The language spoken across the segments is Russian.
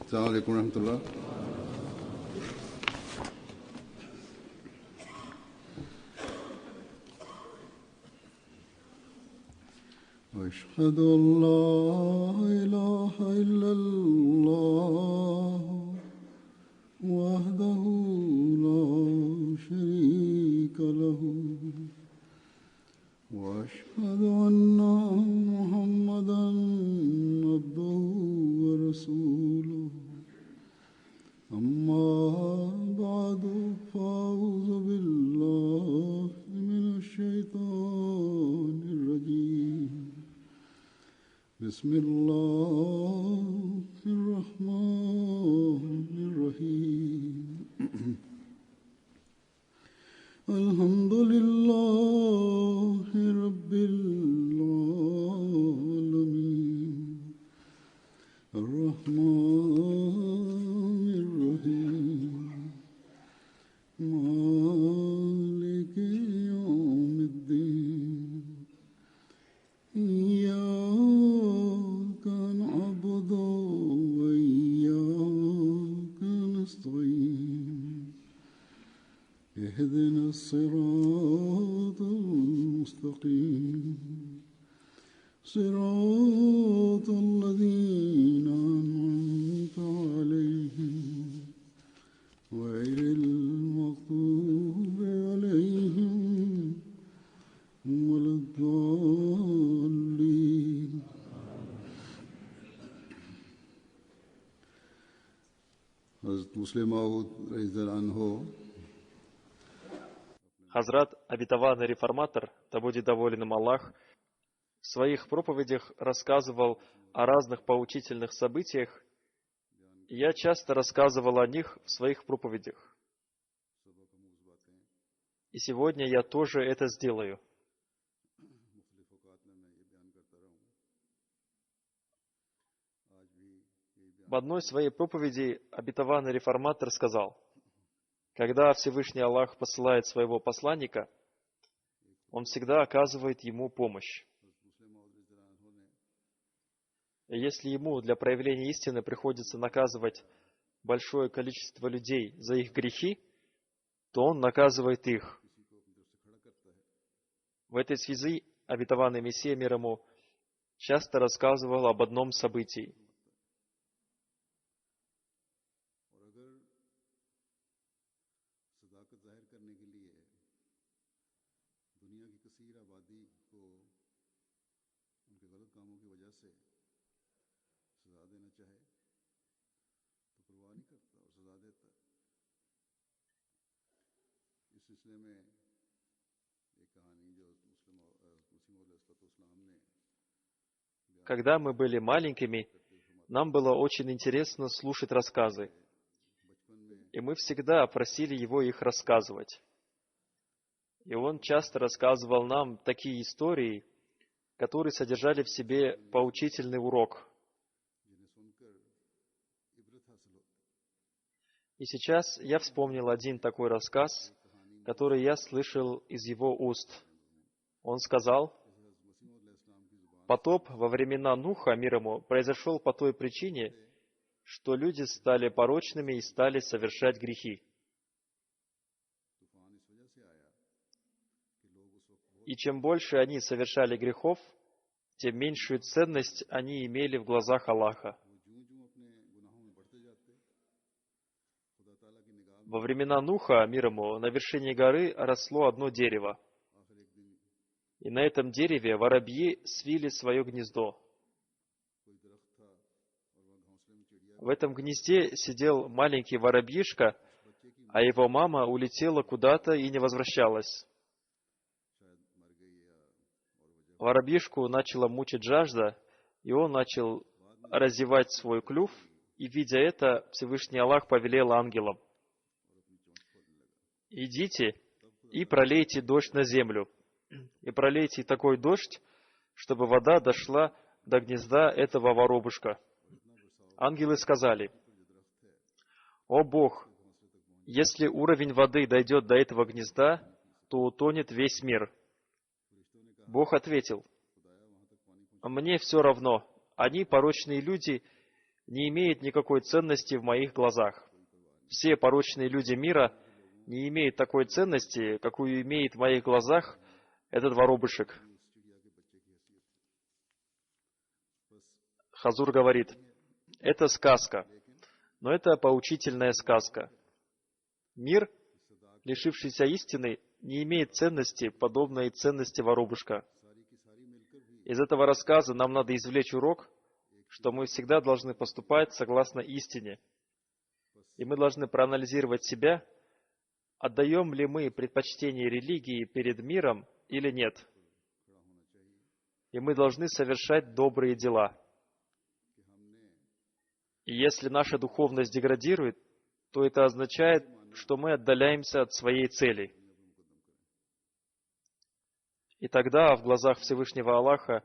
السلام عليكم ورحمة الله. أشهد أن لا إله إلا الله وحده لا شريك له وأشهد أن محمدا عبده ورسوله أما بعد فأعوذ بالله من الشيطان الرجيم بسم الله الرحمن الرحيم الحمد لله رب العالمين الرحمن الرحيم مالك يوم الدين إياك نعبد وإياك نستعين اهدنا الصراط المستقيم صراط الذين أنعمت عليهم غير المغضوب عليهم ولا الضالين. Hazrat Muslim Maud radhiyallahu anhu, Хазрат, обетованный реформатор, да будет доволен им Аллах, в своих проповедях рассказывал о разных поучительных событиях, и я часто рассказывал о них в своих проповедях. И сегодня я тоже это сделаю. В одной своей проповеди обетованный реформатор сказал: когда Всевышний Аллах посылает своего посланника, Он всегда оказывает ему помощь. И если ему для проявления истины приходится наказывать большое количество людей за их грехи, то Он наказывает их. В этой связи обетованный Мессия мир ему часто рассказывал об одном событии. Когда мы были маленькими, нам было очень интересно слушать рассказы. И мы всегда просили его их рассказывать. И он часто рассказывал нам такие истории, которые содержали в себе поучительный урок. И сейчас я вспомнил один такой рассказ, который я слышал из его уст. Он сказал: потоп во времена Нуха, мир ему, произошел по той причине, что люди стали порочными и стали совершать грехи. И чем больше они совершали грехов, тем меньшую ценность они имели в глазах Аллаха. Во времена Нуха, мир ему, на вершине горы росло одно дерево. И на этом дереве воробьи свили свое гнездо. В этом гнезде сидел маленький воробьишка, а его мама улетела куда-то и не возвращалась. Воробьишку начала мучить жажда, и он начал разевать свой клюв, и, видя это, Всевышний Аллах повелел ангелам: идите и пролейте дождь на землю, и пролейте такой дождь, чтобы вода дошла до гнезда этого воробушка. Ангелы сказали: «О Бог, если уровень воды дойдет до этого гнезда, то утонет весь мир». Бог ответил: «Мне все равно, они порочные люди, не имеет никакой ценности в моих глазах. Все порочные люди мира не имеют такой ценности, какую имеет в моих глазах этот воробушек. Хазур говорит, это сказка, но это поучительная сказка. Мир, лишившийся истины, не имеет ценности, подобной ценности воробушка. Из этого рассказа нам надо извлечь урок, что мы всегда должны поступать согласно истине. И мы должны проанализировать себя, отдаем ли мы предпочтение религии перед миром или нет. И мы должны совершать добрые дела. И если наша духовность деградирует, то это означает, что мы отдаляемся от своей цели. И тогда в глазах Всевышнего Аллаха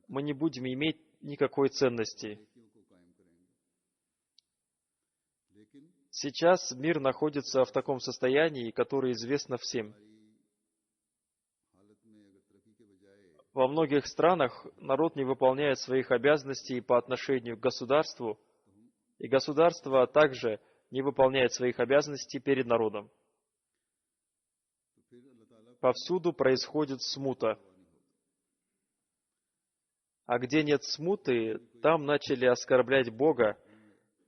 мы не будем иметь никакой ценности. Сейчас мир находится в таком состоянии, которое известно всем. Во многих странах народ не выполняет своих обязанностей по отношению к государству, и государство также не выполняет своих обязанностей перед народом. Повсюду происходит смута. А где нет смуты, там начали оскорблять Бога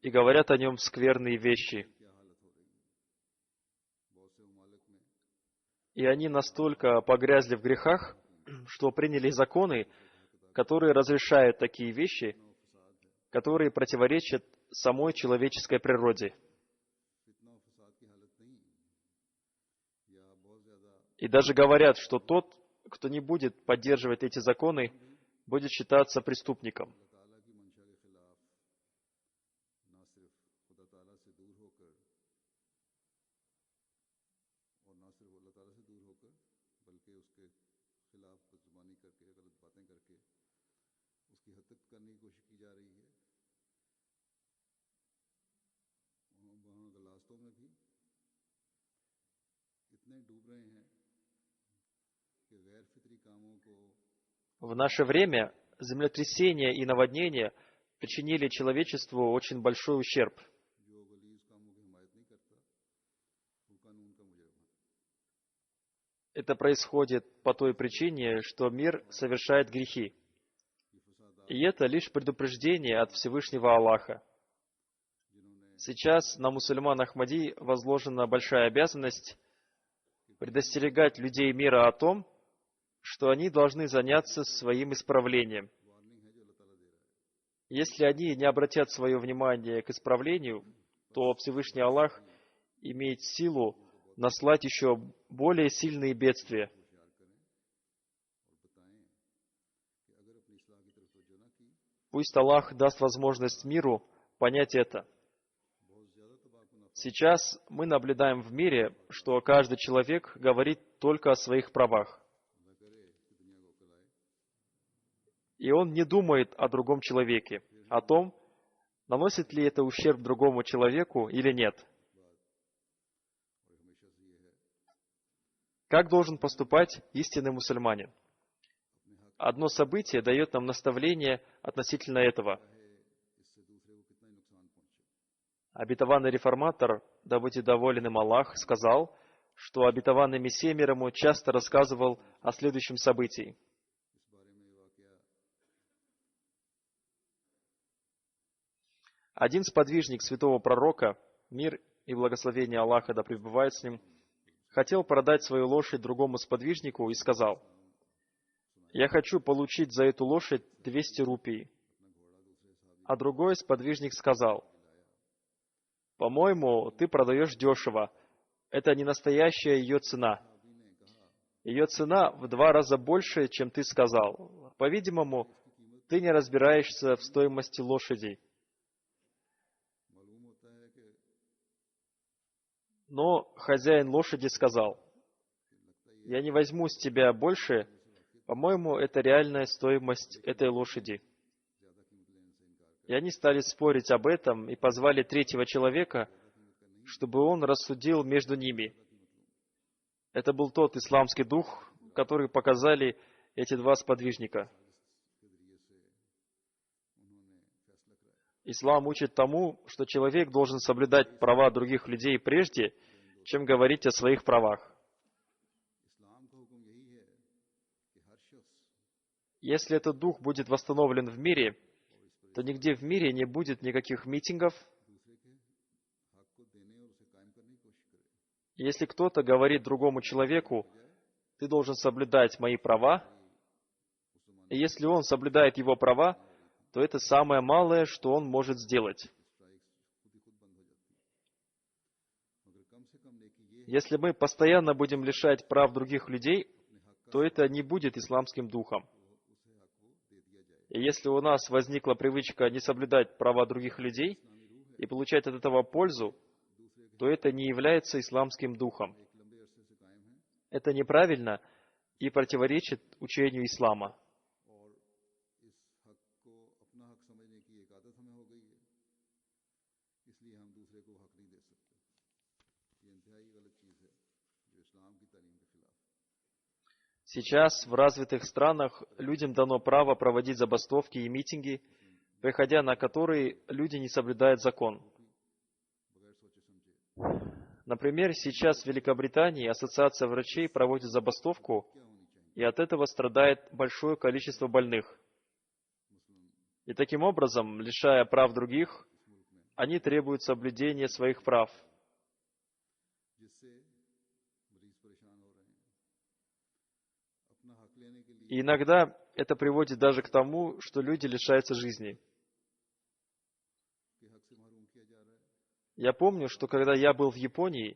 и говорят о нем скверные вещи. И они настолько погрязли в грехах, что приняли законы, которые разрешают такие вещи, которые противоречат самой человеческой природе. И даже говорят, что тот, кто не будет поддерживать эти законы, будет считаться преступником. В наше время землетрясения и наводнения причинили человечеству очень большой ущерб. Это происходит по той причине, что мир совершает грехи. И это лишь предупреждение от Всевышнего Аллаха. Сейчас на мусульман Ахмади возложена большая обязанность предостерегать людей мира о том, что они должны заняться своим исправлением. Если они не обратят свое внимание к исправлению, то Всевышний Аллах имеет силу наслать еще более сильные бедствия. Пусть Аллах даст возможность миру понять это. Сейчас мы наблюдаем в мире, что каждый человек говорит только о своих правах. И он не думает о другом человеке, о том, наносит ли это ущерб другому человеку или нет. Как должен поступать истинный мусульманин? Одно событие дает нам наставление относительно этого. Обетованный реформатор, да будет доволен им Аллах, сказал, что обетованный Мессия мир ему часто рассказывал о следующем событии. Один сподвижник святого пророка, мир и благословение Аллаха да пребывает с ним, хотел продать свою лошадь другому сподвижнику и сказал: «Я хочу получить за эту лошадь 200 рупий». А другой сподвижник сказал: «По-моему, ты продаешь дешево. Это не настоящая ее цена. Ее цена в 2 раза больше, чем ты сказал. По-видимому, ты не разбираешься в стоимости лошадей». Но хозяин лошади сказал: «Я не возьму с тебя больше. По-моему, это реальная стоимость этой лошади». И они стали спорить об этом и позвали третьего человека, чтобы он рассудил между ними. Это был тот исламский дух, который показали эти 2 сподвижника. Ислам учит тому, что человек должен соблюдать права других людей прежде, чем говорить о своих правах. Если этот дух будет восстановлен в мире, то нигде в мире не будет никаких митингов. Если кто-то говорит другому человеку, ты должен соблюдать мои права, и если он соблюдает его права, то это самое малое, что он может сделать. Если мы постоянно будем лишать прав других людей, то это не будет исламским духом. И если у нас возникла привычка не соблюдать права других людей и получать от этого пользу, то это не является исламским духом. Это неправильно и противоречит учению ислама. Сейчас в развитых странах людям дано право проводить забастовки и митинги, приходя на которые люди не соблюдают закон. Например, сейчас в Великобритании Ассоциация врачей проводит забастовку, и от этого страдает большое количество больных. И таким образом, лишая прав других, они требуют соблюдения своих прав. И иногда это приводит даже к тому, что люди лишаются жизни. Я помню, что когда я был в Японии,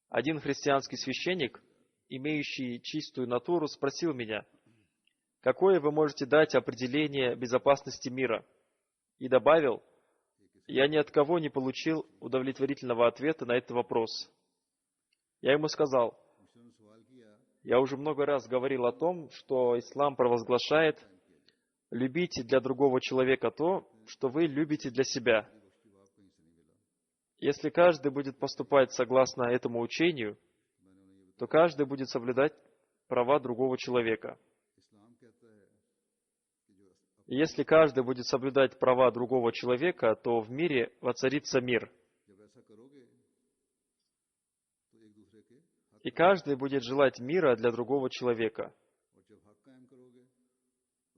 один христианский священник, имеющий чистую натуру, спросил меня, какое вы можете дать определение безопасности мира? И добавил, я ни от кого не получил удовлетворительного ответа на этот вопрос. Я ему сказал, я уже много раз говорил о том, что ислам провозглашает, любите для другого человека то, что вы любите для себя. Если каждый будет поступать согласно этому учению, то каждый будет соблюдать права другого человека. И если каждый будет соблюдать права другого человека, то в мире воцарится мир. И каждый будет желать мира для другого человека.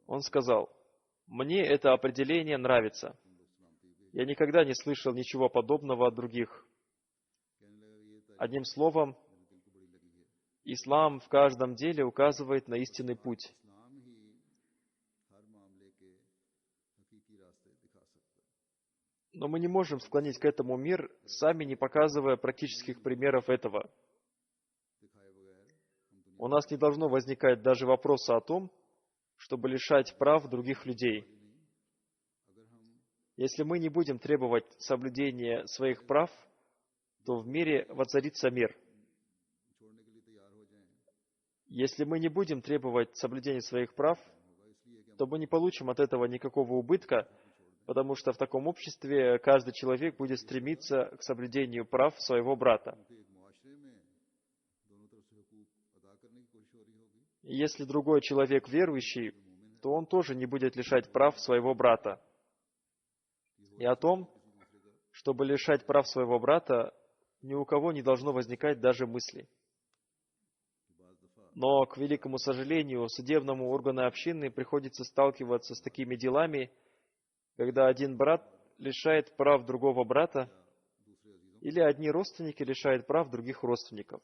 Он сказал, мне это определение нравится. Я никогда не слышал ничего подобного от других. Одним словом, ислам в каждом деле указывает на истинный путь. Но мы не можем склонить к этому мир, сами не показывая практических примеров этого. У нас не должно возникать даже вопроса о том, чтобы лишать прав других людей. Если мы не будем требовать соблюдения своих прав, то в мире воцарится мир. Если мы не будем требовать соблюдения своих прав, то мы не получим от этого никакого убытка, потому что в таком обществе каждый человек будет стремиться к соблюдению прав своего брата. И если другой человек верующий, то он тоже не будет лишать прав своего брата. И о том, чтобы лишать прав своего брата, ни у кого не должно возникать даже мысли. Но, к великому сожалению, судебному органу общины приходится сталкиваться с такими делами, когда один брат лишает прав другого брата, или одни родственники лишают прав других родственников.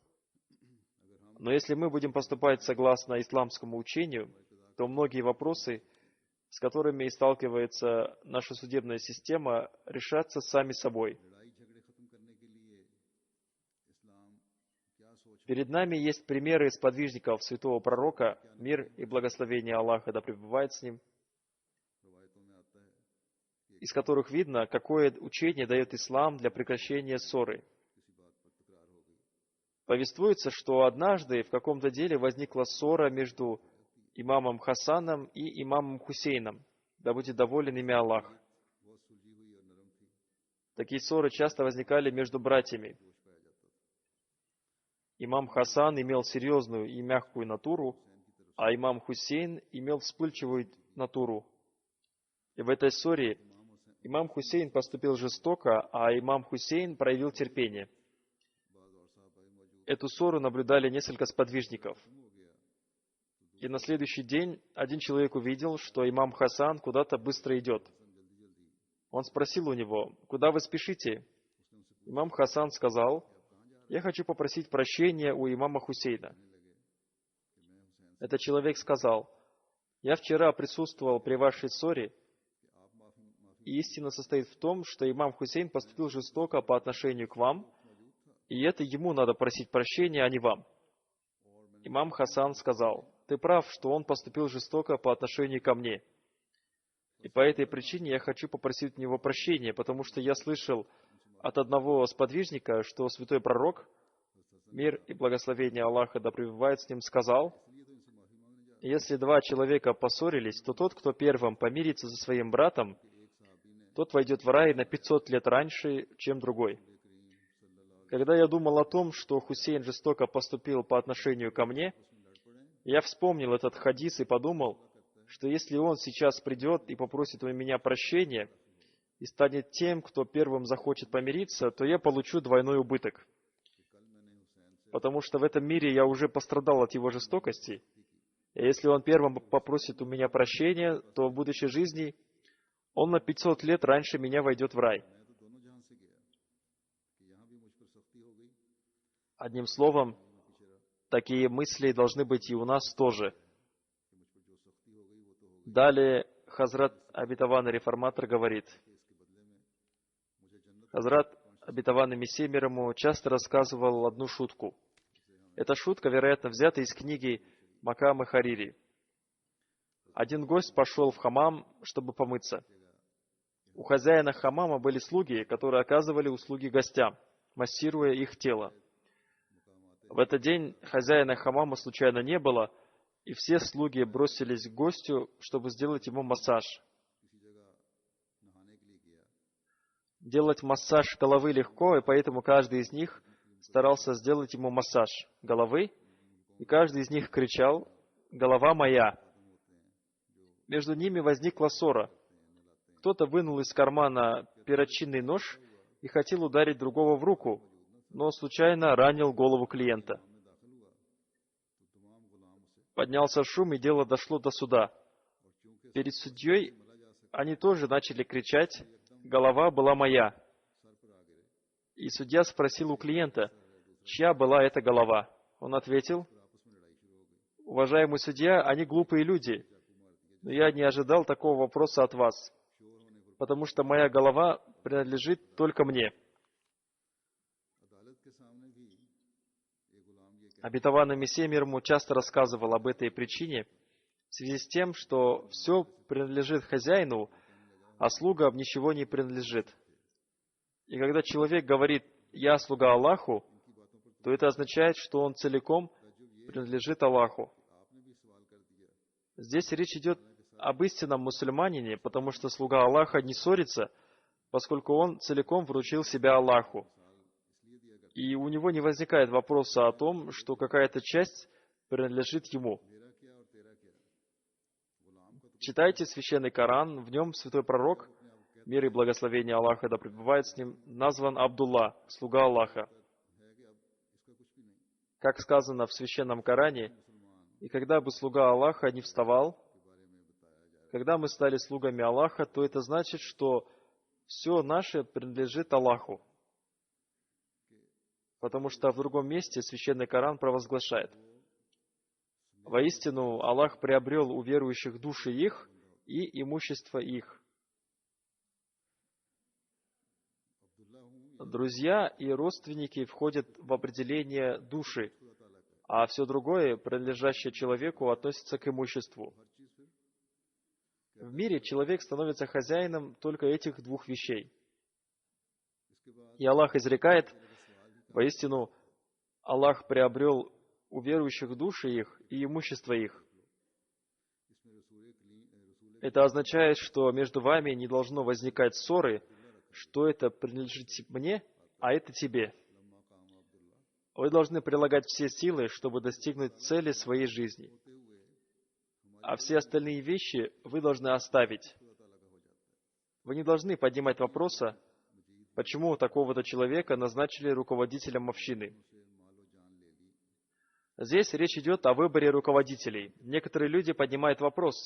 Но если мы будем поступать согласно исламскому учению, то многие вопросы, с которыми сталкивается наша судебная система, решатся сами собой. Перед нами есть примеры сподвижников святого пророка, мир и благословение Аллаха да пребывает с ним, из которых видно, какое учение дает ислам для прекращения ссоры. Повествуется, что однажды в каком-то деле возникла ссора между имамом Хасаном и имамом Хусейном, да будет доволен ими Аллах. Такие ссоры часто возникали между братьями. Имам Хасан имел серьезную и мягкую натуру, а имам Хусейн имел вспыльчивую натуру. И в этой ссоре Имам Хусейн поступил жестоко, а имам Хусейн проявил терпение. Эту ссору наблюдали несколько сподвижников. И на следующий день один человек увидел, что имам Хасан куда-то быстро идет. Он спросил у него: «Куда вы спешите?» Имам Хасан сказал: «Я хочу попросить прощения у имама Хусейна». Этот человек сказал: «Я вчера присутствовал при вашей ссоре, и истина состоит в том, что имам Хусейн поступил жестоко по отношению к вам, и это ему надо просить прощения, а не вам». Имам Хасан сказал: «Ты прав, что он поступил жестоко по отношению ко мне. И по этой причине я хочу попросить у него прощения, потому что я слышал от одного сподвижника, что святой пророк, мир и благословение Аллаха да пребывает с ним, сказал: если два человека поссорились, то тот, кто первым помирится со своим братом, тот войдет в рай на 500 лет раньше, чем другой». Когда я думал о том, что Хусейн жестоко поступил по отношению ко мне, я вспомнил этот хадис и подумал, что если он сейчас придет и попросит у меня прощения и станет тем, кто первым захочет помириться, то я получу двойной убыток. Потому что в этом мире я уже пострадал от его жестокости, и если он первым попросит у меня прощения, то в будущей жизни он на 500 лет раньше меня войдет в рай. Одним словом, такие мысли должны быть и у нас тоже. Далее Хазрат Обетованный Реформатор говорит: Хазрат Обетованный Мессия мир ему часто рассказывал одну шутку. Эта шутка, вероятно, взята из книги Макама Харири. Один гость пошел в хамам, чтобы помыться. У хозяина хамама были слуги, которые оказывали услуги гостям, массируя их тело. В этот день хозяина хамама случайно не было, и все слуги бросились к гостю, чтобы сделать ему массаж. Делать массаж головы легко, и поэтому каждый из них старался сделать ему массаж головы, и каждый из них кричал: «Голова моя!». Между ними возникла ссора. Кто-то вынул из кармана перочинный нож и хотел ударить другого в руку, но случайно ранил голову клиента. Поднялся шум, и дело дошло до суда. Перед судьей они тоже начали кричать: «Голова была моя!». И судья спросил у клиента, чья была эта голова. Он ответил: «Уважаемый судья, они глупые люди, но я не ожидал такого вопроса от вас, потому что моя голова принадлежит только мне». Обетованный Мессия мир ему часто рассказывал об этой причине в связи с тем, что все принадлежит хозяину, а слугам ничего не принадлежит. И когда человек говорит «я слуга Аллаху», то это означает, что он целиком принадлежит Аллаху. Здесь речь идет об истинном мусульманине, потому что слуга Аллаха не ссорится, поскольку он целиком вручил себя Аллаху. И у него не возникает вопроса о том, что какая-то часть принадлежит ему. Читайте Священный Коран, в нем святой пророк, мир и благословение Аллаха да пребывает с ним, назван Абдулла, слуга Аллаха. Как сказано в Священном Коране, «И когда бы слуга Аллаха не вставал, когда мы стали слугами Аллаха, то это значит, что все наше принадлежит Аллаху». Потому что в другом месте Священный Коран провозглашает: «Воистину, Аллах приобрел у верующих души их и имущество их». Друзья и родственники входят в определение души, а все другое, принадлежащее человеку, относится к имуществу. В мире человек становится хозяином только этих двух вещей. И Аллах изрекает: «Воистину, Аллах приобрел у верующих души их и имущество их». Это означает, что между вами не должно возникать ссоры, что это принадлежит мне, а это тебе. Вы должны прилагать все силы, чтобы достигнуть цели своей жизни. А все остальные вещи вы должны оставить. Вы не должны поднимать вопроса, почему такого-то человека назначили руководителем общины. Здесь речь идет о выборе руководителей. Некоторые люди поднимают вопрос.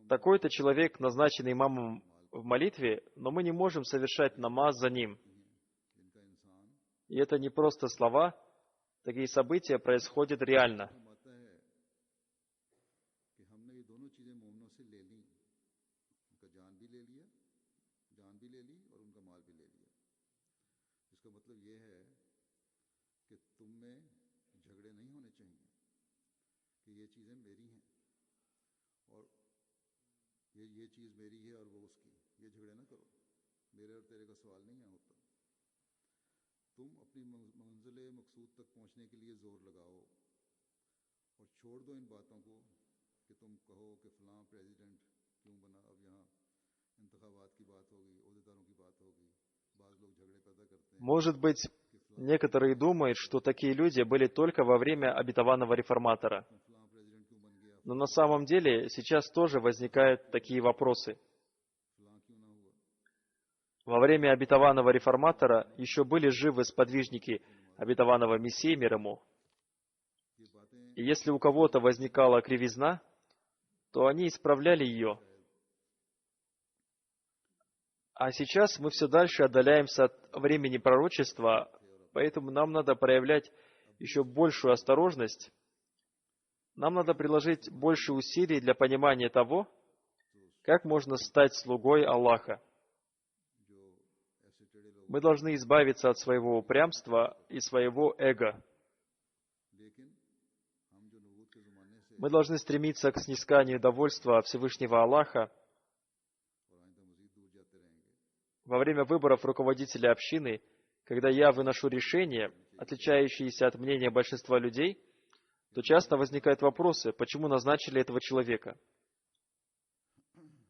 Такой-то человек назначен имамом в молитве, но мы не можем совершать намаз за ним. И это не просто слова, такие события происходят реально. Может быть, некоторые думают, что такие люди были только во время обетованного реформатора. Но на самом деле сейчас тоже возникают такие вопросы. Во время обетованного реформатора еще были живы сподвижники обетованного Мессии мир ему. И если у кого-то возникала кривизна, то они исправляли ее. А сейчас мы все дальше отдаляемся от времени пророчества, поэтому нам надо проявлять еще большую осторожность. Нам надо приложить больше усилий для понимания того, как можно стать слугой Аллаха. Мы должны избавиться от своего упрямства и своего эго. Мы должны стремиться к снисканию довольства Всевышнего Аллаха. Во время выборов руководителя общины, когда я выношу решения, отличающиеся от мнения большинства людей, то часто возникают вопросы, почему назначили этого человека.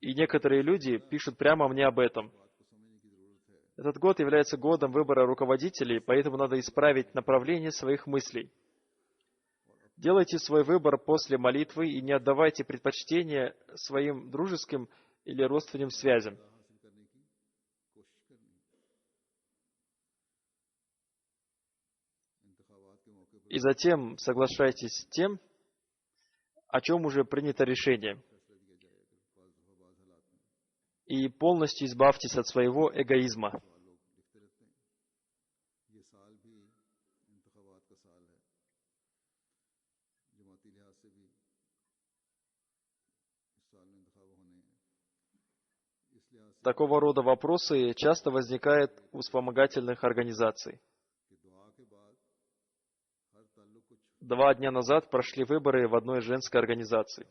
И некоторые люди пишут прямо мне об этом. Этот год является годом выбора руководителей, поэтому надо исправить направление своих мыслей. Делайте свой выбор после молитвы и не отдавайте предпочтение своим дружеским или родственным связям. И затем соглашайтесь с тем, о чем уже принято решение. И полностью избавьтесь от своего эгоизма. Такого рода вопросы часто возникают у вспомогательных организаций. 2 дня назад прошли выборы в одной женской организации.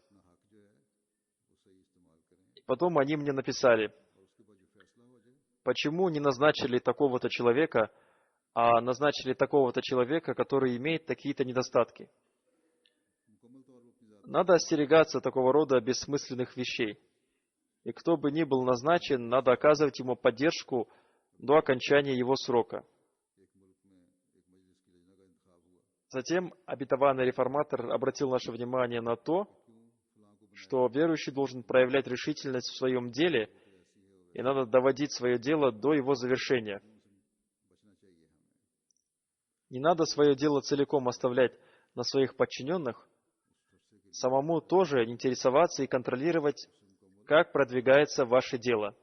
Потом они мне написали, почему не назначили такого-то человека, а назначили такого-то человека, который имеет такие-то недостатки. Надо остерегаться такого рода бессмысленных вещей. И кто бы ни был назначен, надо оказывать ему поддержку до окончания его срока. Затем обетованный реформатор обратил наше внимание на то, что верующий должен проявлять решительность в своем деле, и надо доводить свое дело до его завершения. Не надо свое дело целиком оставлять на своих подчиненных, самому тоже интересоваться и контролировать, как продвигается ваше дело.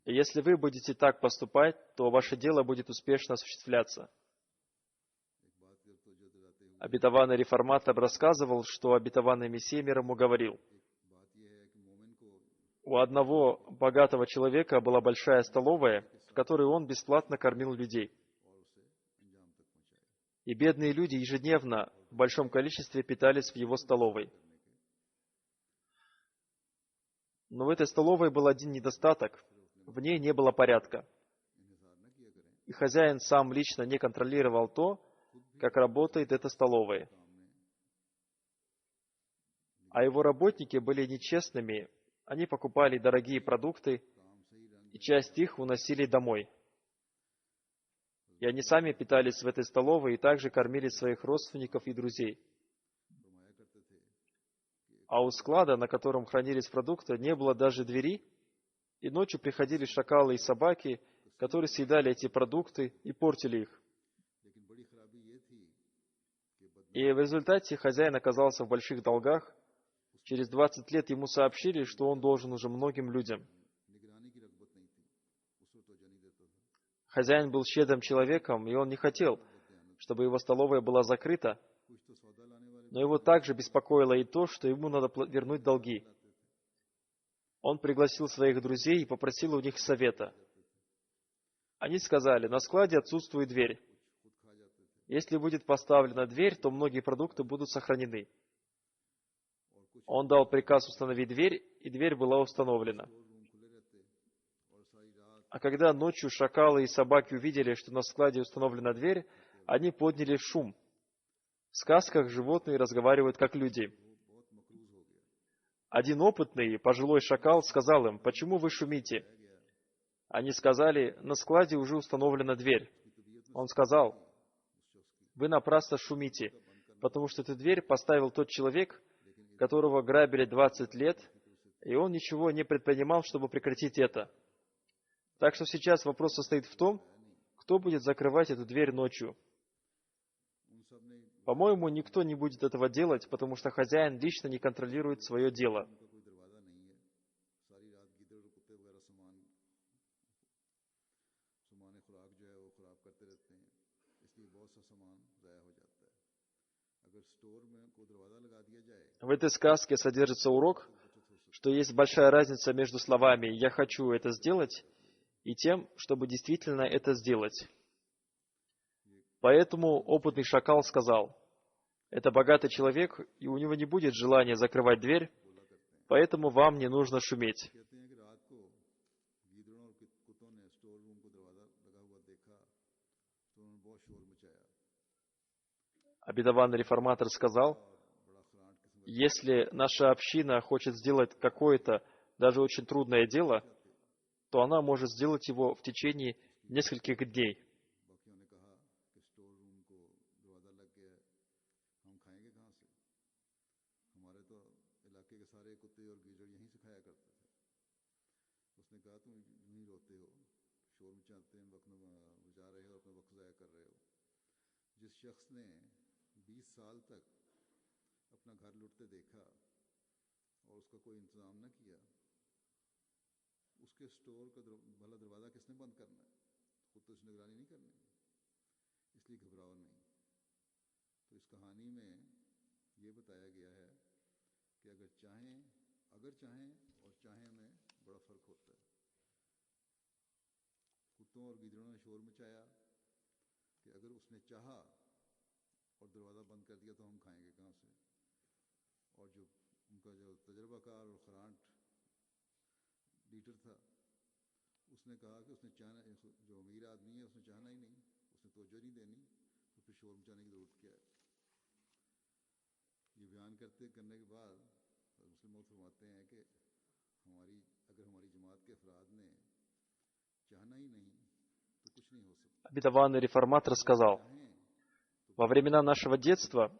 И если вы будете так поступать, то ваше дело будет успешно осуществляться. Обетованный реформатор рассказывал, что обетованный Мессия мир ему говорил, у одного богатого человека была большая столовая, в которой он бесплатно кормил людей. И бедные люди ежедневно в большом количестве питались в его столовой. Но в этой столовой был один недостаток. В ней не было порядка. И хозяин сам лично не контролировал то, как работает эта столовая. А его работники были нечестными, они покупали дорогие продукты, и часть их уносили домой. И они сами питались в этой столовой и также кормили своих родственников и друзей. А у склада, на котором хранились продукты, не было даже двери, И ночью приходили шакалы и собаки, которые съедали эти продукты и портили их. И в результате хозяин оказался в больших долгах. Через 20 лет ему сообщили, что он должен уже многим людям. Хозяин был щедрым человеком, и он не хотел, чтобы его столовая была закрыта, но его также беспокоило и то, что ему надо вернуть долги. Он пригласил своих друзей и попросил у них совета. Они сказали: на складе отсутствует дверь. Если будет поставлена дверь, то многие продукты будут сохранены. Он дал приказ установить дверь, и дверь была установлена. А когда ночью шакалы и собаки увидели, что на складе установлена дверь, они подняли шум. В сказках животные разговаривают как люди. Один опытный, пожилой шакал сказал им: «Почему вы шумите?» Они сказали: «На складе уже установлена дверь». Он сказал: «Вы напрасно шумите, потому что эту дверь поставил тот человек, которого грабили 20 лет, и он ничего не предпринимал, чтобы прекратить это. Так что сейчас вопрос состоит в том, кто будет закрывать эту дверь ночью. По-моему, никто не будет этого делать, потому что хозяин лично не контролирует свое дело». В этой сказке содержится урок, что есть большая разница между словами «я хочу это сделать» и тем, чтобы действительно это сделать. Поэтому опытный шакал сказал: «Это богатый человек, и у него не будет желания закрывать дверь, поэтому вам не нужно шуметь». Обетованный реформатор сказал: если наша община хочет сделать какое-то, даже очень трудное дело, то она может сделать его в течение нескольких дней. Обетованный реформатор сказал: во времена нашего детства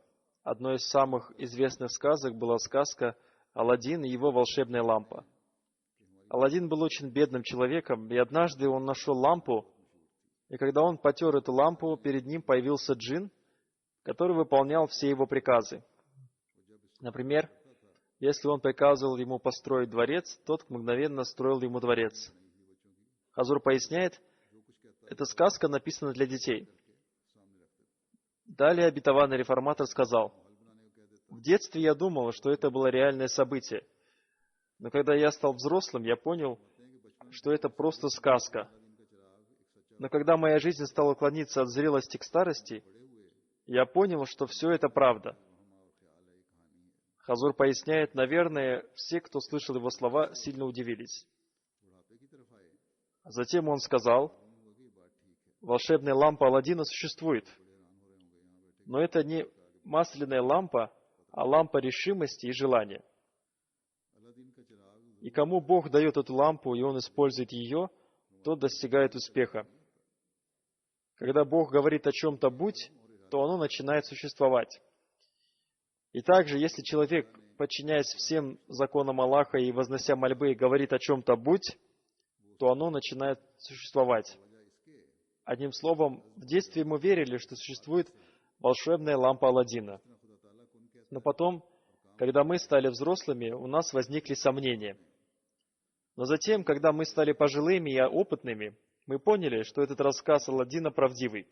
одной из самых известных сказок была сказка «Аладдин и его волшебная лампа». Аладдин был очень бедным человеком, и однажды он нашел лампу, и когда он потер эту лампу, перед ним появился джин, который выполнял все его приказы. Например, если он приказывал ему построить дворец, тот мгновенно строил ему дворец. Хазур поясняет, эта сказка написана для детей. Далее обетованный реформатор сказал: в детстве я думал, что это было реальное событие, но когда я стал взрослым, я понял, что это просто сказка. Но когда моя жизнь стала клониться от зрелости к старости, я понял, что все это правда. Хазур поясняет, наверное, все, кто слышал его слова, сильно удивились. Затем он сказал: волшебная лампа Аладдина существует, но это не масляная лампа, а лампа решимости и желания. И кому Бог дает эту лампу, и он использует ее, тот достигает успеха. Когда Бог говорит о чем-то «будь», то оно начинает существовать. И также, если человек, подчиняясь всем законам Аллаха и вознося мольбы, говорит о чем-то «будь», то оно начинает существовать. Одним словом, в детстве мы верили, что существует волшебная лампа Аладдина. Но потом, когда мы стали взрослыми, у нас возникли сомнения. Но затем, когда мы стали пожилыми и опытными, мы поняли, что этот рассказ Аладдина правдивый.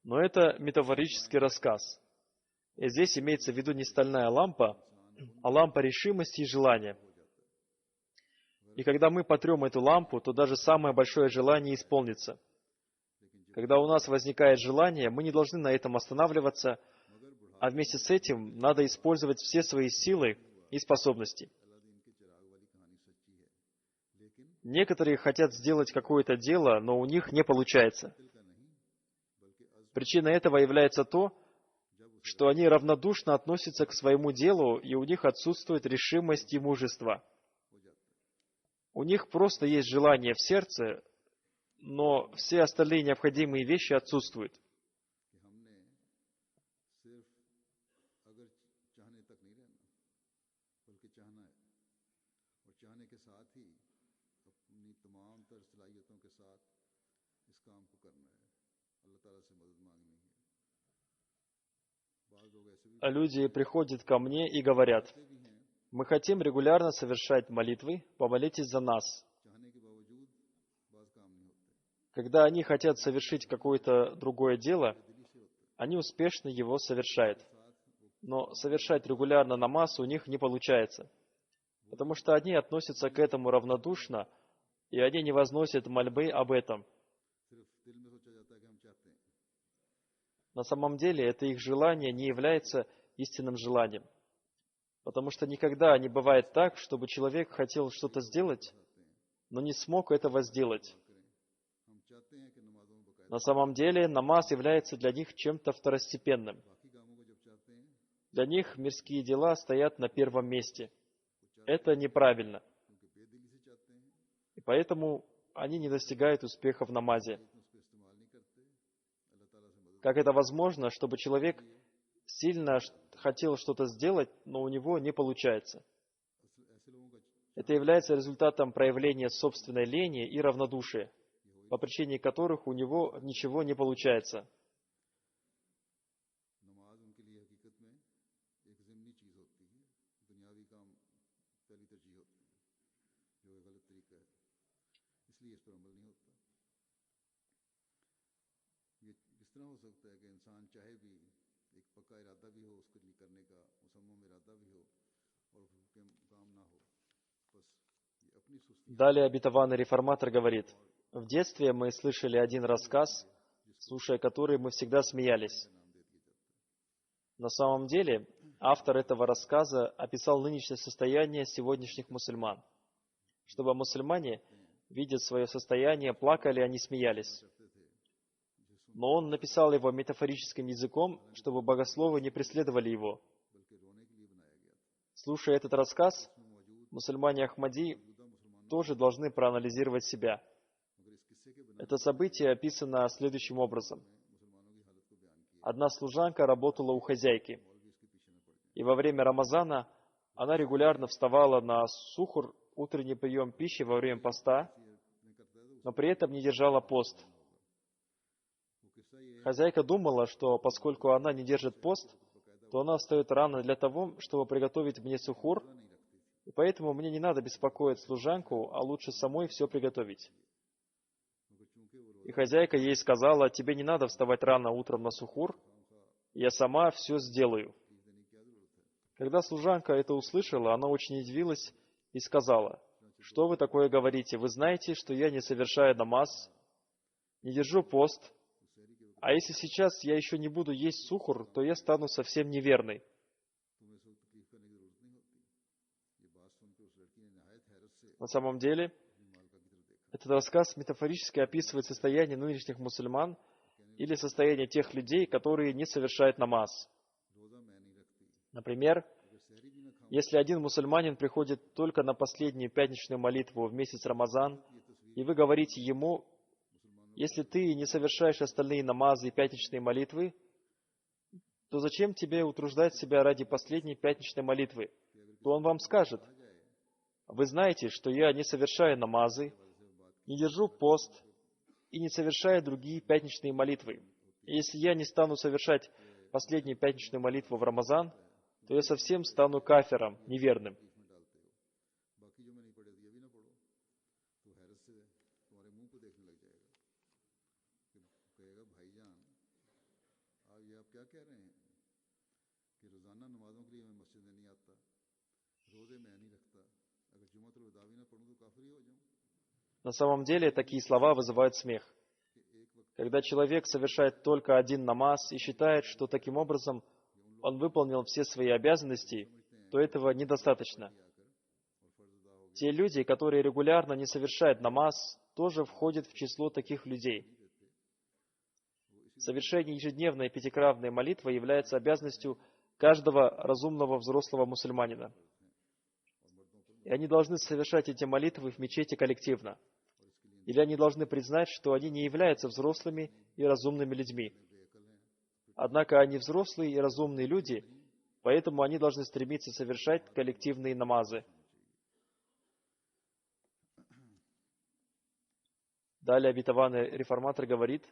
Но это метафорический рассказ. И здесь имеется в виду не стальная лампа, а лампа решимости и желания. И когда мы потрем эту лампу, то даже самое большое желание исполнится. Когда у нас возникает желание, мы не должны на этом останавливаться, а вместе с этим надо использовать все свои силы и способности. Некоторые хотят сделать какое-то дело, но у них не получается. Причиной этого является то, что они равнодушно относятся к своему делу, и у них отсутствует решимость и мужество. У них просто есть желание в сердце, но все остальные необходимые вещи отсутствуют. Люди приходят ко мне и говорят: мы хотим регулярно совершать молитвы, помолитесь за нас. Когда они хотят совершить какое-то другое дело, они успешно его совершают. Но совершать регулярно намаз у них не получается, потому что они относятся к этому равнодушно, и они не возносят мольбы об этом. На самом деле, это их желание не является истинным желанием. Потому что никогда не бывает так, чтобы человек хотел что-то сделать, но не смог этого сделать. На самом деле, намаз является для них чем-то второстепенным. Для них мирские дела стоят на первом месте. Это неправильно. И поэтому они не достигают успеха в намазе. Как это возможно, чтобы человек сильно хотел что-то сделать, но у него не получается? Это является результатом проявления собственной лени и равнодушия, по причине которых у него ничего не получается. Далее обетованный реформатор говорит: в детстве мы слышали один рассказ, слушая который мы всегда смеялись. На самом деле, автор этого рассказа описал нынешнее состояние сегодняшних мусульман, чтобы мусульмане, видя свое состояние, плакали, а не смеялись. Но он написал его метафорическим языком, чтобы богословы не преследовали его. Слушая этот рассказ, мусульмане Ахмади тоже должны проанализировать себя. Это событие описано следующим образом. Одна служанка работала у хозяйки, и во время Рамазана она регулярно вставала на сухур, утренний прием пищи во время поста, но при этом не держала пост. Хозяйка думала, что поскольку она не держит пост, то она встает рано для того, чтобы приготовить мне сухур, и поэтому мне не надо беспокоить служанку, а лучше самой все приготовить. И хозяйка ей сказала: тебе не надо вставать рано утром на сухур, я сама все сделаю. Когда служанка это услышала, она очень удивилась и сказала: что вы такое говорите? Вы знаете, что я не совершаю намаз, не держу пост, а если сейчас я еще не буду есть сухур, то я стану совсем неверной. На самом деле, этот рассказ метафорически описывает состояние нынешних мусульман или состояние тех людей, которые не совершают намаз. Например, если один мусульманин приходит только на последнюю пятничную молитву в месяц Рамазан, и вы говорите ему: если ты не совершаешь остальные намазы и пятничные молитвы, то зачем тебе утруждать себя ради последней пятничной молитвы? То он вам скажет: вы знаете, что я не совершаю намазы, не держу пост и не совершаю другие пятничные молитвы. И если я не стану совершать последнюю пятничную молитву в Рамазан, то я совсем стану кафиром, неверным. На самом деле, такие слова вызывают смех. Когда человек совершает только один намаз и считает, что таким образом он выполнил все свои обязанности, то этого недостаточно. Те люди, которые регулярно не совершают намаз, тоже входят в число таких людей. Совершение ежедневной пятикратной молитвы является обязанностью каждого разумного взрослого мусульманина. И они должны совершать эти молитвы в мечети коллективно. Или они должны признать, что они не являются взрослыми и разумными людьми. Однако они взрослые и разумные люди, поэтому они должны стремиться совершать коллективные намазы. Далее обетованный реформатор говорит,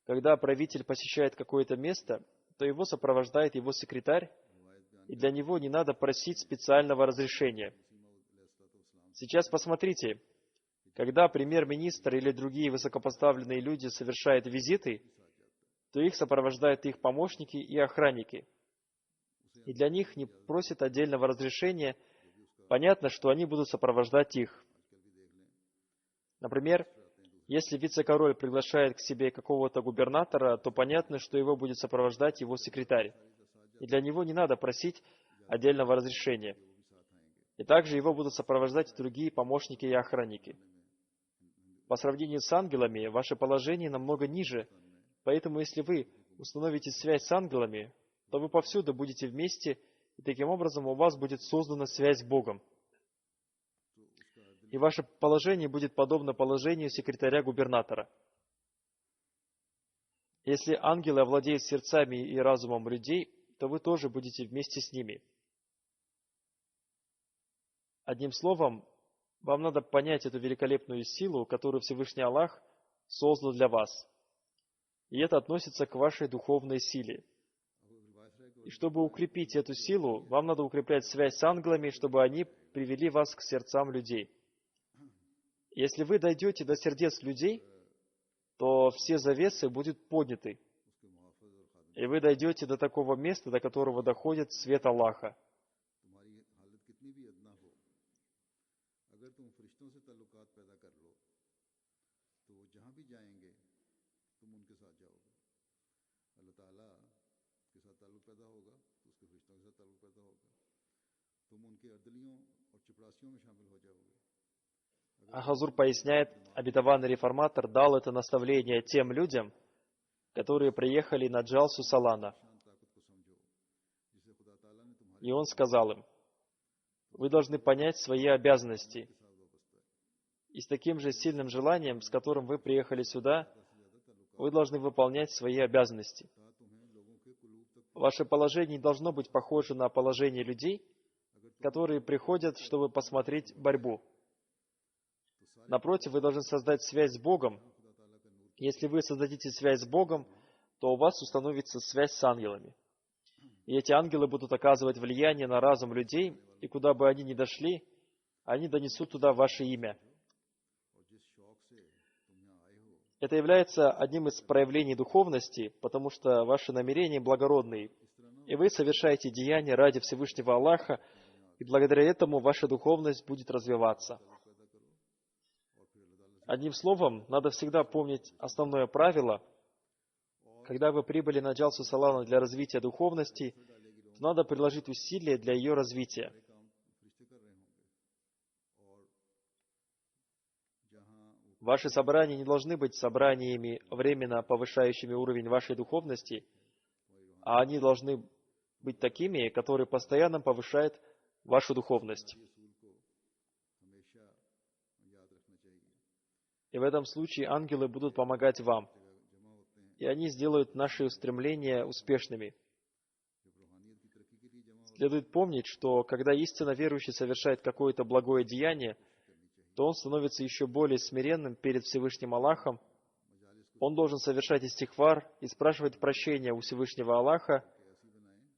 когда правитель посещает какое-то место, то его сопровождает его секретарь, и для него не надо просить специального разрешения. Сейчас посмотрите, когда премьер-министр или другие высокопоставленные люди совершают визиты, то их сопровождают их помощники и охранники. И для них не просят отдельного разрешения, понятно, что они будут сопровождать их. Например, если вице-король приглашает к себе какого-то губернатора, то понятно, что его будет сопровождать его секретарь. И для него не надо просить отдельного разрешения. И также его будут сопровождать другие помощники и охранники. По сравнению с ангелами, ваше положение намного ниже, поэтому если вы установите связь с ангелами, то вы повсюду будете вместе, и таким образом у вас будет создана связь с Богом. И ваше положение будет подобно положению секретаря губернатора. Если ангелы овладеют сердцами и разумом людей, то вы тоже будете вместе с ними. Одним словом, вам надо понять эту великолепную силу, которую Всевышний Аллах создал для вас. И это относится к вашей духовной силе. И чтобы укрепить эту силу, вам надо укреплять связь с ангелами, чтобы они привели вас к сердцам людей. Если вы дойдете до сердец людей, то все завесы будут подняты. И вы дойдете до такого места, до которого доходит свет Аллаха. Хазур поясняет, обетованный реформатор дал это наставление тем людям, которые приехали на Джалсу Салана. И он сказал им, вы должны понять свои обязанности. И с таким же сильным желанием, с которым вы приехали сюда, вы должны выполнять свои обязанности. Ваше положение не должно быть похоже на положение людей, которые приходят, чтобы посмотреть борьбу. Напротив, вы должны создать связь с Богом. Если вы создадите связь с Богом, то у вас установится связь с ангелами. И эти ангелы будут оказывать влияние на разум людей, и куда бы они ни дошли, они донесут туда ваше имя. Это является одним из проявлений духовности, потому что ваши намерения благородные, и вы совершаете деяния ради Всевышнего Аллаха, и благодаря этому ваша духовность будет развиваться. Одним словом, надо всегда помнить основное правило. Когда вы прибыли на Джалсу Салана для развития духовности, то надо приложить усилия для ее развития. Ваши собрания не должны быть собраниями, временно повышающими уровень вашей духовности, а они должны быть такими, которые постоянно повышают вашу духовность. И в этом случае ангелы будут помогать вам. И они сделают наши устремления успешными. Следует помнить, что когда истинно верующий совершает какое-то благое деяние, то он становится еще более смиренным перед Всевышним Аллахом. Он должен совершать истихфар и спрашивать прощения у Всевышнего Аллаха,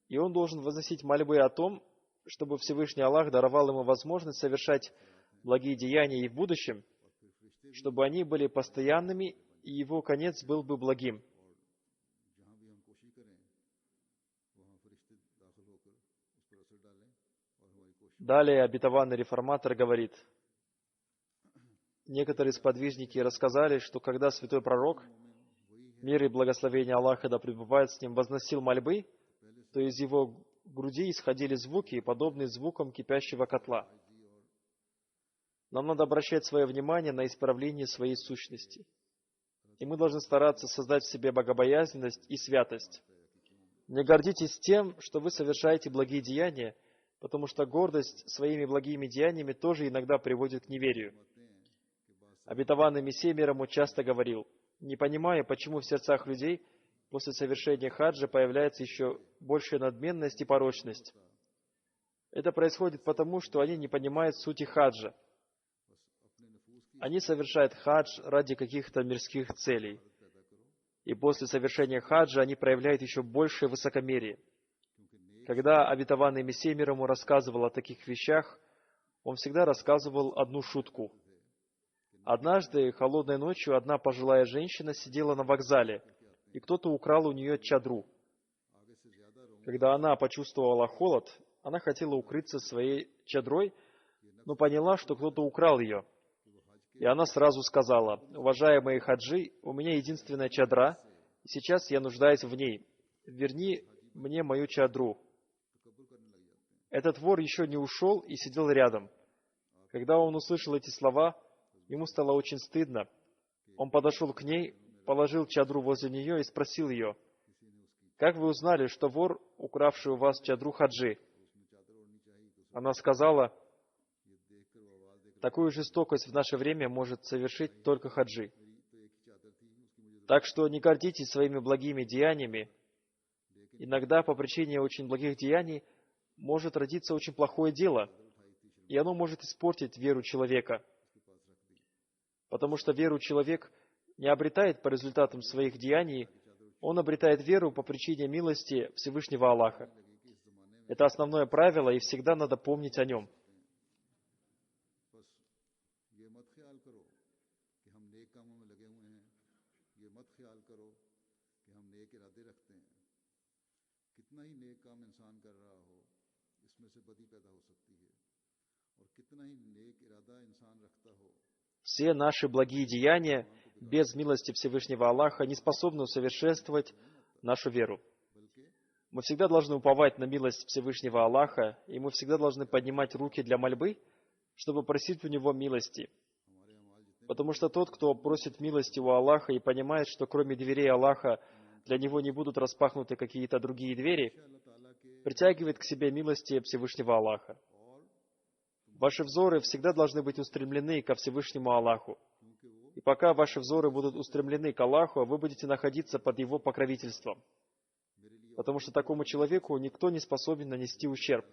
и он должен возносить мольбы о том, чтобы Всевышний Аллах даровал ему возможность совершать благие деяния и в будущем, чтобы они были постоянными, и его конец был бы благим. Далее обетованный реформатор говорит, некоторые сподвижники рассказали, что когда святой пророк, мир и благословение Аллаха да пребывает с ним, возносил мольбы, то из его груди исходили звуки, подобные звукам кипящего котла. Нам надо обращать свое внимание на исправление своей сущности. И мы должны стараться создать в себе богобоязненность и святость. Не гордитесь тем, что вы совершаете благие деяния, потому что гордость своими благими деяниями тоже иногда приводит к неверию. Обетованный Мессия мир ему часто говорил, не понимая, почему в сердцах людей после совершения хаджа появляется еще большая надменность и порочность. Это происходит потому, что они не понимают сути хаджа. Они совершают хадж ради каких-то мирских целей. И после совершения хаджа они проявляют еще большее высокомерие. Когда обетованный Мессия мир ему рассказывал о таких вещах, он всегда рассказывал одну шутку. Однажды, холодной ночью, одна пожилая женщина сидела на вокзале, и кто-то украл у нее чадру. Когда она почувствовала холод, она хотела укрыться своей чадрой, но поняла, что кто-то украл ее. И она сразу сказала, «Уважаемые хаджи, у меня единственная чадра, и сейчас я нуждаюсь в ней. Верни мне мою чадру». Этот вор еще не ушел и сидел рядом. Когда он услышал эти слова, ему стало очень стыдно. Он подошел к ней, положил чадру возле нее и спросил ее, «Как вы узнали, что вор, укравший у вас чадру, хаджи?» Она сказала, «Такую жестокость в наше время может совершить только хаджи. Так что не гордитесь своими благими деяниями. Иногда по причине очень благих деяний может родиться очень плохое дело, и оно может испортить веру человека. Потому что веру человек не обретает по результатам своих деяний, он обретает веру по причине милости Всевышнего Аллаха. Это основное правило, и всегда надо помнить о нем. Все наши благие деяния без милости Всевышнего Аллаха не способны усовершенствовать нашу веру. Мы всегда должны уповать на милость Всевышнего Аллаха, и мы всегда должны поднимать руки для мольбы, чтобы просить у Него милости. Потому что тот, кто просит милости у Аллаха и понимает, что кроме дверей Аллаха для него не будут распахнуты какие-то другие двери, притягивает к себе милости Всевышнего Аллаха. Ваши взоры всегда должны быть устремлены ко Всевышнему Аллаху. И пока ваши взоры будут устремлены к Аллаху, вы будете находиться под Его покровительством. Потому что такому человеку никто не способен нанести ущерб.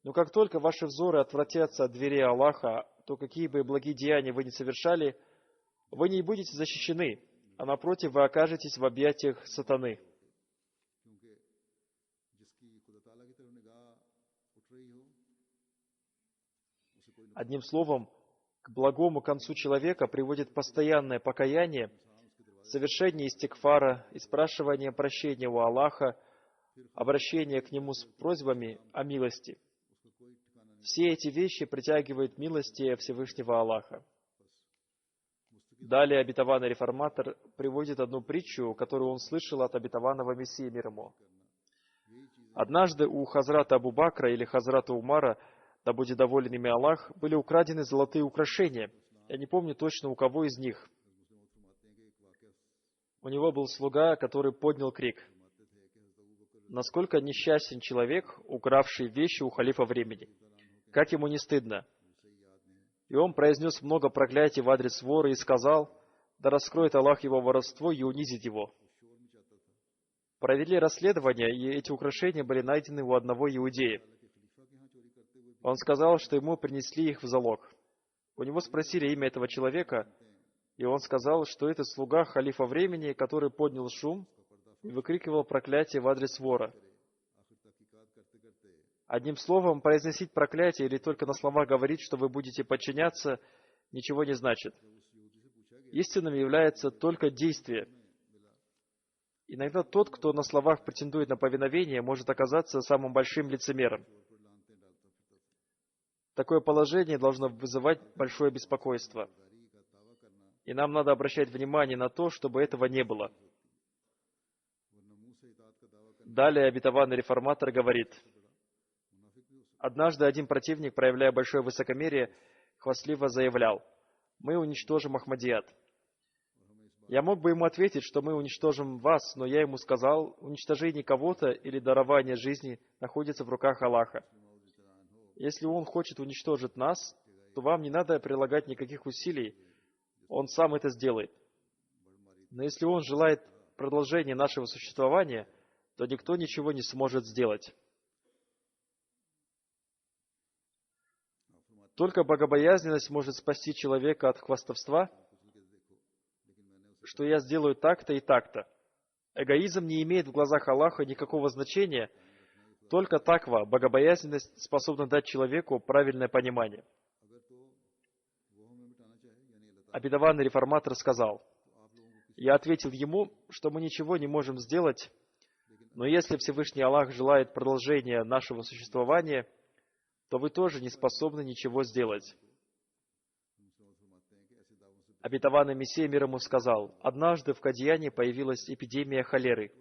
Но как только ваши взоры отвратятся от дверей Аллаха, то какие бы благие деяния вы ни совершали, вы не будете защищены, а напротив, вы окажетесь в объятиях сатаны. Одним словом, к благому концу человека приводит постоянное покаяние, совершение истикфара и спрашивание прощения у Аллаха, обращение к Нему с просьбами о милости. Все эти вещи притягивают милости Всевышнего Аллаха. Далее обетованный реформатор приводит одну притчу, которую он слышал от обетованного Мессии мир ему. Однажды у Хазрата Абу Бакра или Хазрата Умара, да будет доволен ими Аллах, были украдены золотые украшения. Я не помню точно, у кого из них. У него был слуга, который поднял крик. Насколько несчастен человек, укравший вещи у халифа времени. Как ему не стыдно? И он произнес много проклятий в адрес вора и сказал, да раскроет Аллах его воровство и унизит его. Провели расследование, и эти украшения были найдены у одного иудея. Он сказал, что ему принесли их в залог. У него спросили имя этого человека, и он сказал, что это слуга халифа времени, который поднял шум и выкрикивал проклятие в адрес вора. Одним словом, произносить проклятие или только на словах говорить, что вы будете подчиняться, ничего не значит. Истинным является только действие. Иногда тот, кто на словах претендует на повиновение, может оказаться самым большим лицемером. Такое положение должно вызывать большое беспокойство. И нам надо обращать внимание на то, чтобы этого не было. Далее обетованный реформатор говорит: однажды один противник, проявляя большое высокомерие, хвастливо заявлял: «Мы уничтожим Ахмадият». Я мог бы ему ответить, что мы уничтожим вас, но я ему сказал: уничтожение кого-то или дарование жизни находится в руках Аллаха. Если Он хочет уничтожить нас, то вам не надо прилагать никаких усилий, Он сам это сделает. Но если Он желает продолжения нашего существования, то никто ничего не сможет сделать. Только богобоязненность может спасти человека от хвастовства, что я сделаю так-то и так-то. Эгоизм не имеет в глазах Аллаха никакого значения, только таква, богобоязненность, способна дать человеку правильное понимание. Обетованный реформатор сказал: я ответил ему, что мы ничего не можем сделать, но если Всевышний Аллах желает продолжения нашего существования, то вы тоже не способны ничего сделать. Обетованный Мессия мир ему сказал: однажды в Кадьяне появилась эпидемия холеры.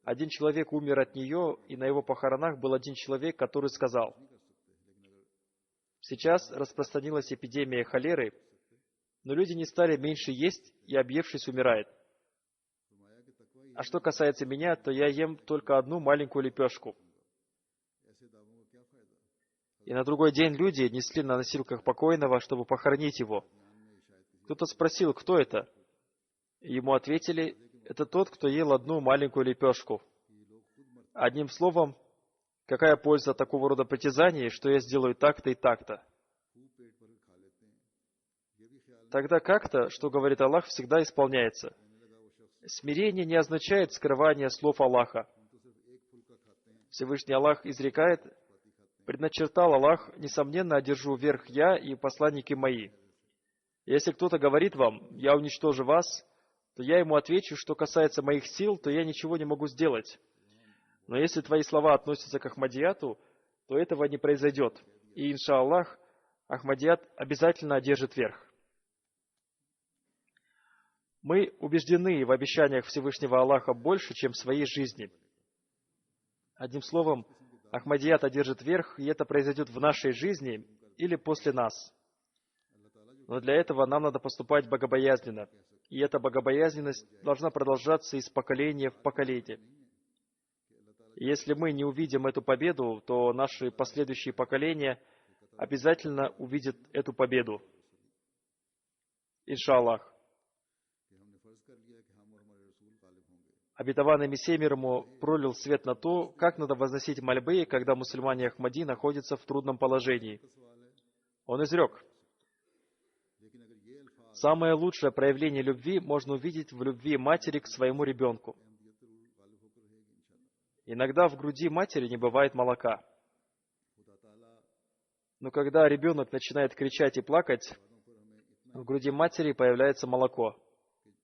Один человек умер от нее, и на его похоронах был один человек, который сказал: сейчас распространилась эпидемия холеры, но люди не стали меньше есть, и объевшись умирает. А что касается меня, то я ем только одну маленькую лепешку. И на другой день люди несли на носилках покойного, чтобы похоронить его. Кто-то спросил, кто это? И ему ответили: это тот, кто ел одну маленькую лепешку. Одним словом, какая польза от такого рода притязаний, что я сделаю так-то и так-то? Тогда как-то, что говорит Аллах, всегда исполняется. Смирение не означает скрывание слов Аллаха. Всевышний Аллах изрекает: предначертал Аллах, несомненно, одержу верх я и посланники мои. Если кто-то говорит вам: я уничтожу вас, то я ему отвечу: что касается моих сил, то я ничего не могу сделать. Но если твои слова относятся к Ахмадияту, то этого не произойдет. И, иншаллах, Ахмадият обязательно одержит верх. Мы убеждены в обещаниях Всевышнего Аллаха больше, чем в своей жизни. Одним словом, Ахмадият одержит верх, и это произойдет в нашей жизни или после нас. Но для этого нам надо поступать богобоязненно. И эта богобоязненность должна продолжаться из поколения в поколение. И если мы не увидим эту победу, то наши последующие поколения обязательно увидят эту победу. Иншаллах. Обетованный Мессия мир ему пролил свет на то, как надо возносить мольбы, когда мусульмане Ахмади находятся в трудном положении. Он изрек: самое лучшее проявление любви можно увидеть в любви матери к своему ребенку. Иногда в груди матери не бывает молока. Но когда ребенок начинает кричать и плакать, в груди матери появляется молоко.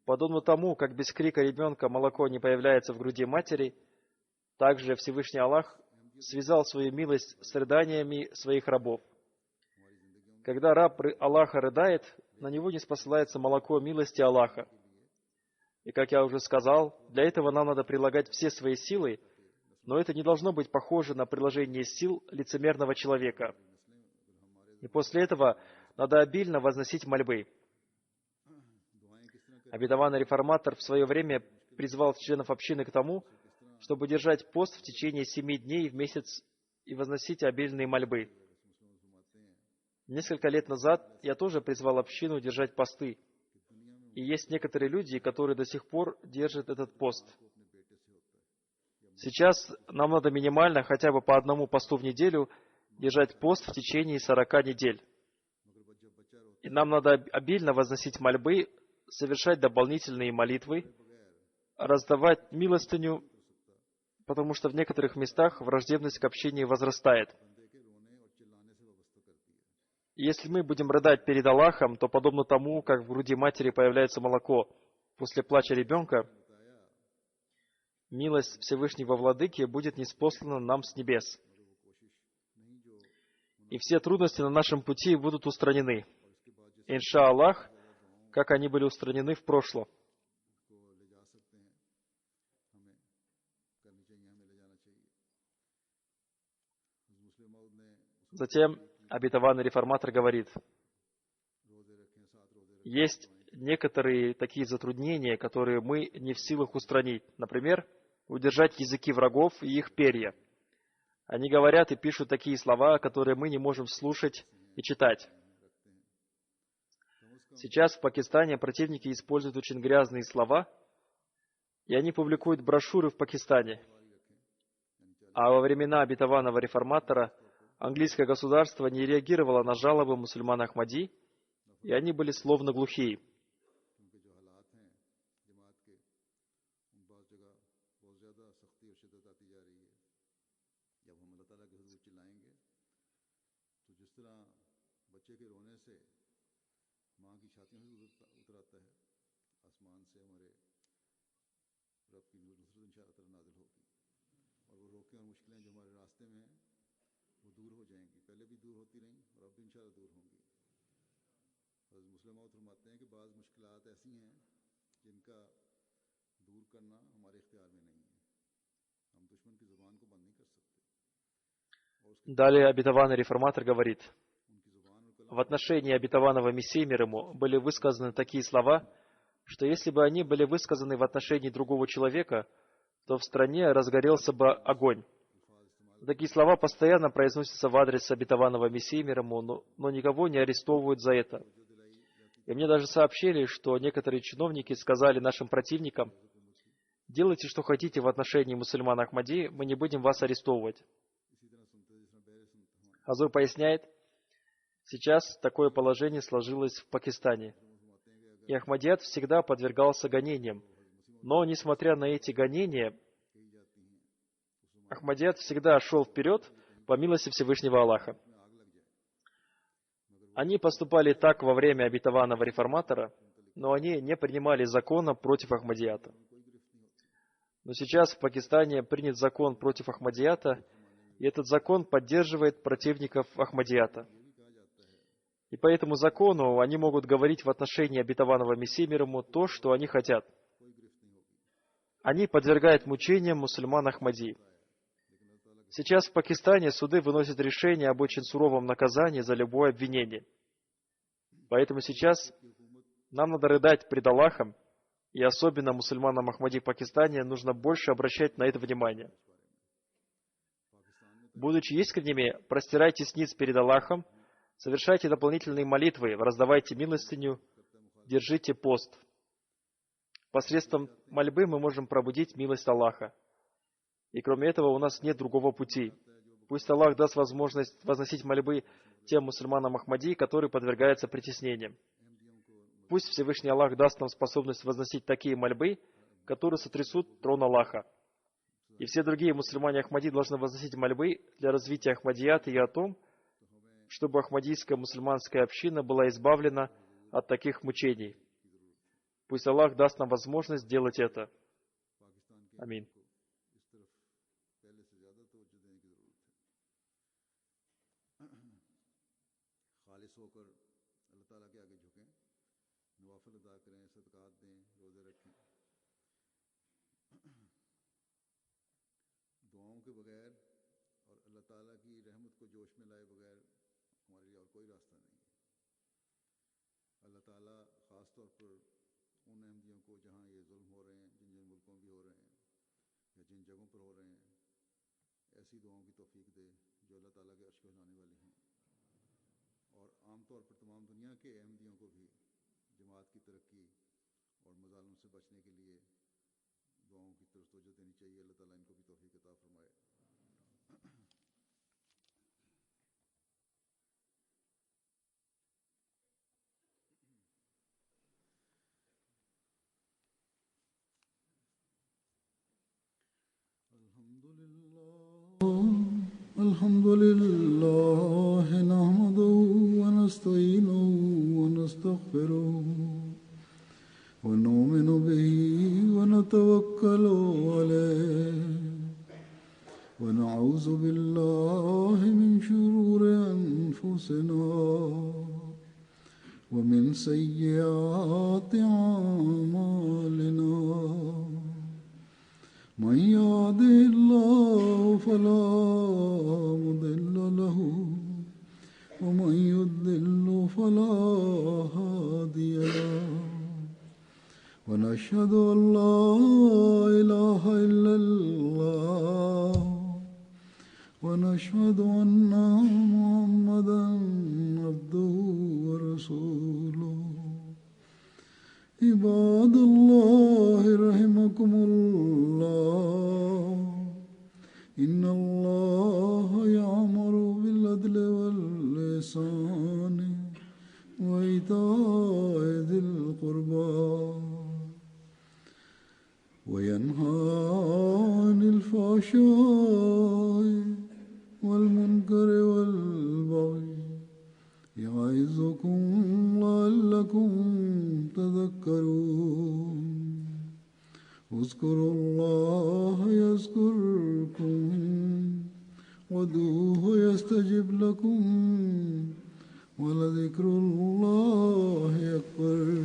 Подобно тому, как без крика ребенка молоко не появляется в груди матери, также Всевышний Аллах связал свою милость с рыданиями своих рабов. Когда раб Аллаха рыдает, на него не спосылается молоко милости Аллаха. И, как я уже сказал, для этого нам надо прилагать все свои силы, но это не должно быть похоже на приложение сил лицемерного человека. И после этого надо обильно возносить мольбы. Обетованный реформатор в свое время призвал членов общины к тому, чтобы держать пост в течение 7 дней в месяц и возносить обильные мольбы. Несколько лет назад я тоже призвал общину держать посты. И есть некоторые люди, которые до сих пор держат этот пост. Сейчас нам надо минимально хотя бы по одному посту в неделю держать пост в течение 40 недель. И нам надо обильно возносить мольбы, совершать дополнительные молитвы, раздавать милостыню, потому что в некоторых местах враждебность к общению возрастает. И если мы будем рыдать перед Аллахом, то подобно тому, как в груди матери появляется молоко после плача ребенка, милость Всевышнего Владыки будет ниспослана нам с небес. И все трудности на нашем пути будут устранены. Инша Аллах, как они были устранены в прошлом. Затем обетованный реформатор говорит, есть некоторые такие затруднения, которые мы не в силах устранить. Например, удержать языки врагов и их перья. Они говорят и пишут такие слова, которые мы не можем слушать и читать. Сейчас в Пакистане противники используют очень грязные слова, и они публикуют брошюры в Пакистане. А во времена обетованного реформатора английское государство не реагировало на жалобы мусульман Ахмади, и они были словно глухие. Далее обетованный реформатор говорит, в отношении обетованного Мессии мир ему были высказаны такие слова, что если бы они были высказаны в отношении другого человека, то в стране разгорелся бы огонь. Такие слова постоянно произносятся в адрес обетованного Мессии мир ему, но никого не арестовывают за это. И мне даже сообщили, что некоторые чиновники сказали нашим противникам, делайте, что хотите в отношении мусульман Ахмади, мы не будем вас арестовывать. Хазур поясняет, сейчас такое положение сложилось в Пакистане. И Ахмадият всегда подвергался гонениям. Но, несмотря на эти гонения, Ахмадият всегда шел вперед по милости Всевышнего Аллаха. Они поступали так во время обетованного реформатора, но они не принимали закона против Ахмадията. Но сейчас в Пакистане принят закон против Ахмадията, и этот закон поддерживает противников Ахмадията. И по этому закону они могут говорить в отношении обетованного Мессии мир ему то, что они хотят. Они подвергают мучениям мусульман Ахмади. Сейчас в Пакистане суды выносят решение об очень суровом наказании за любое обвинение. Поэтому сейчас нам надо рыдать пред Аллахом, и особенно мусульманам Ахмади в Пакистане нужно больше обращать на это внимание. Будучи искренними, простирайтесь низ перед Аллахом, совершайте дополнительные молитвы, раздавайте милостыню, держите пост. Посредством мольбы мы можем пробудить милость Аллаха. И кроме этого у нас нет другого пути. Пусть Аллах даст возможность возносить мольбы тем мусульманам Ахмади, которые подвергаются притеснениям. Пусть Всевышний Аллах даст нам способность возносить такие мольбы, которые сотрясут трон Аллаха. И все другие мусульмане Ахмади должны возносить мольбы для развития Ахмадията и о том, чтобы ахмадийская мусульманская община была избавлена от таких мучений. Пусть Аллах даст нам возможность сделать это. Аминь. الحمد لله نحمده ونستعينه ونستغفره ونؤمن به ونتوكل عليه ونعوذ بالله من شرور أنفسنا ومن سيئات أعمالنا من يهده الله فلا مضل له ومن يضلل فلا هادي له ونشهد أن لا إله إلا الله ونشهد أن محمدا عبده ورسوله عباد الله رحمكم الله إن الله يأمر بالعدل والإحسان وإيتاء ذي القربى وينهى عن الفحشاء والمنكر والبغي يعظكم لعلكم تذكرون اذكروا الله يذكركم وادعوه يستجب لكم ولذكر الله أكبر